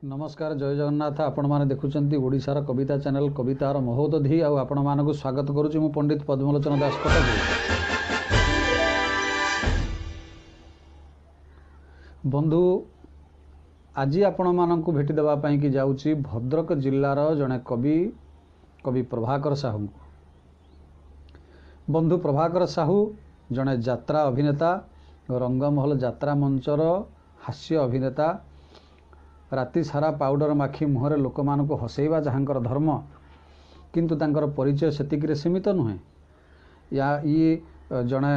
नमस्कार जय जगन्नाथ आपण माने देखुचंती ओडिशार कविता चैनल कवितार महोदधि आ आपण मानकु स्वागत करूची मु पंडित पद्मलोचन दास कटक। बंधु आज आपण मानकु भेटी देबा पई कि जाउची भद्रक जिल्लार जने कवि प्रभाकर साहू। बंधु प्रभाकर साहू जने यात्रा अभिनेता रंगमहल यात्रा मंचर हास्य अभिनेता राति सारा पाउडर माखी मुहर लोक मानक हसैवा जहाँकर धर्म किंतु तांकर परिचय सेतिक सीमित नुहे। या ये जड़े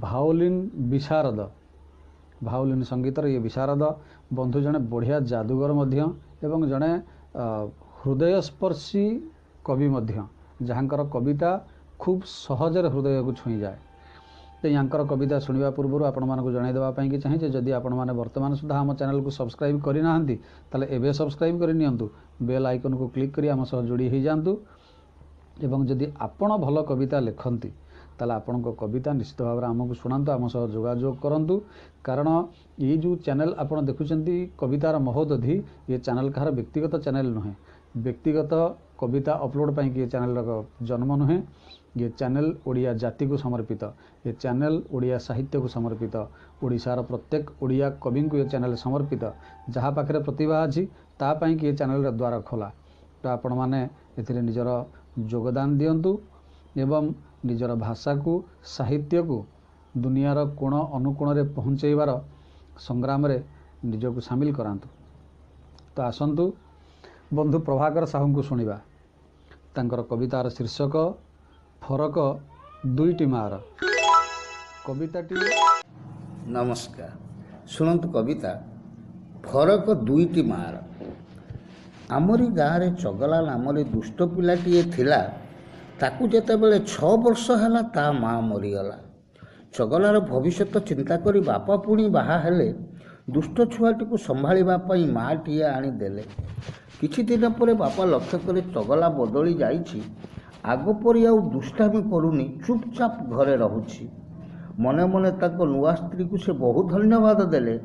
भाओलिन विशारद भाओलिन संगीतर ये विशारद बंधु जड़े बढ़िया जादूगर मध्य एवं जड़े हृदयस्पर्शी कवि मध्य जहाँकर कविता खूब सहजर हृदय को छुई जाए। तो यांकर कविता शुणा पूर्व आपण मानक जनईदेवाई चाहिए जदि आपण मैंने वर्तमान सुधा आम चैनल को सब्सक्राइब करना ताले एबे सब्सक्राइब कर नियंतु बेल आइकन को क्लिक करी आम सह जोड़ी हो जातु। एवं जदि आपण भल कविता लिखती ताले आपण कविता निश्चित भाव आमको शुणातु आम सह जोगाजोग करूँ। कारण ये जो चैनल आपण देखुंत कवितार महोदधि ये चैनल कहार व्यक्तिगत चैनल नुहे। व्यक्तिगत कविता अपलोड पाई ये चैनल जन्म नुहे। ये चैनल ओडिया जाति को समर्पित, ये चैनल ओडिया साहित्य को समर्पित, ओडिशार प्रत्येक ओडिया कवि को ये चैनल समर्पित। जहाँ पाखे प्रतिभा अच्छी तापाई कि ये चैनल द्वारा खोला। तो आपण मैंने ए निजर योगदान दिंतु एवं निजर भाषा को साहित्य को दुनियार कोण अनुकोण रे पहुँचेबार संग्राम रे निजको सामिल करांतु। तो आसंतु बंधु प्रभाकर साहू को शुणा। तांकर कवितार शीर्षक फरक दुईटी मार। कविताटी नमस्कार शुणु कविता फरक दुईटी मार। आमरी गाँव में चगला नाम दुष्ट पिलाटीए थिला। ताकू जेतेबेले 6 वर्ष है ता माँ मरीगला। चगलार भविष्यत चिंता करी बापा पुणी बाहा हेले। दुष्ट छुआटी को संभाळिबा पई माँटीए आनीदेले। किछि दिन पर बापा लक्ष्य करे चगला बदली जाइछि। आगपरी आउ दुष्टामी करूनी, चुपचाप घरे रहुछि। मने मने ताको नुआ स्त्री को से बहुत धन्यवाद देले।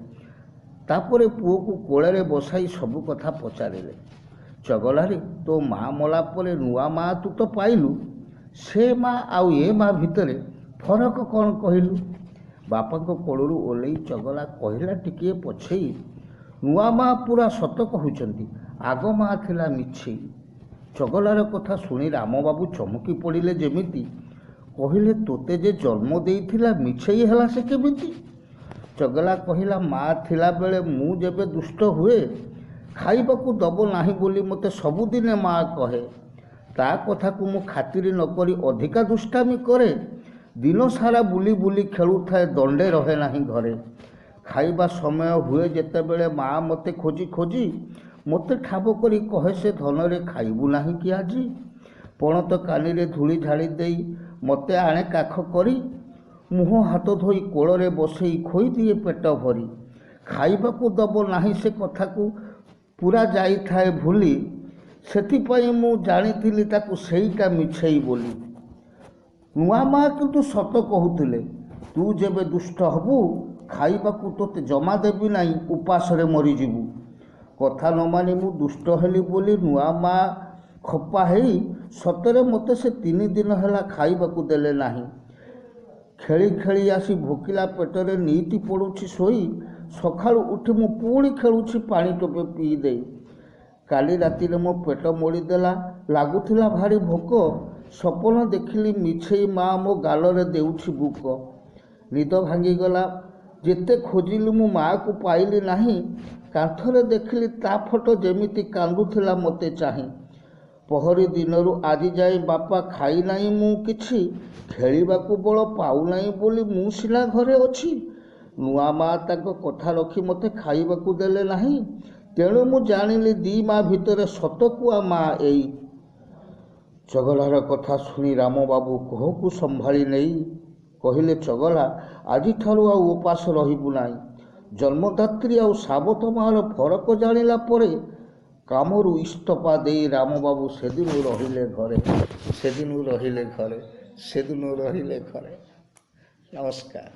तापरे पुओ को कोଳରେ बसाई सबु कथा पचारिले। चगलारे तो माँ मला परे नुआ माँ तू तो पाइलु, से माँ आउ ए माँ भितरे फरक कौन कहिलु। बापा को कोड़रू ओल्लै चगला कहिला टिके पछेई, नुआ माँ पूरा सत कहउचंती, आग माँ थिला मिछेई। चगलार कथा शुणी रामबाबू चमकी पड़े जेमिति कहले तोते जे जन्म देइथिला मिछेई हला से केमिति। चगला कहिला माँ थिला बेले मु जेबे दुष्ट हुए खाइबाकू दबो नाही बोली मते सबुदिन माँ कहे। ता कथा को मु खातिर नकरी अधिका दुष्टामी करे। दिन सारा बुली बुली खेलु थाए दंडे रहे नाही घरे। खाइबा समय हुए जेतेबेले माँ मते खोजी खोजी मते ठाब करी कहे से धनरे खाइबू नाही कि आजी। पणत कानी धूली झाड़ी देई मते आणे काख करी मुह हाथ धोई कोଳରେ बसई खोई दिए पेट भरी। खाइबाकू दब नाही से कथा को पूरा जाई थाए भूली। सेथिपाई मु जानिथिली ताकू सेईटा मिछेई बोली। नुआ माँ किंतु सत कहूथिले, तू जेबे दुष्ट हबू खाइबाकू तोते जमा देबी नाही, उपासरे मरीजिबू। कथा न मानी मु दुष्ट हेली बोली नुआ माँ खपा हेई सतरे मते से 3 दिन है खाइबाकू देले नाही। खेली खेली आसी भोकिला पेटरे नीति पड़ुछि सोई। सकाळु उठी मु पुणी खेलुछि पानी टोपे पी दे। काली राति मो पेट मोड़ी देला, लागुथिला भारी भोक। सपन देखिली मिछेई माँ मो गालरे देउछि बुक। निद भांगीगला, जेते खोजिली मु माँ को पाइली नाही। कांथरे देखिली ता फोटो जेमिति कांदुथिला मते चाही। पहरी दिनरू आजि जाए बापा खाई नाही मु किछि, खेलिबाकू बळ पाउ नाही बोली मु सिला घरे अछि। नुआ माँ ताको कथा रखी मते खाइबाकू देले नाही। तेणु मु जानिली 2 माँ भितरे सतकुआ माँ एई। चगलार कथा शुणी रामबाबू कोहकू संभाली नेई कहिले, चगला आजि ठारू आ उपास रहिबू नाही। जन्मदात्री आउ साबत मार फरक जानिला परे कामरू इस्तफा दे रामबाबू सेदिनु रहिले घरे। नमस्कार।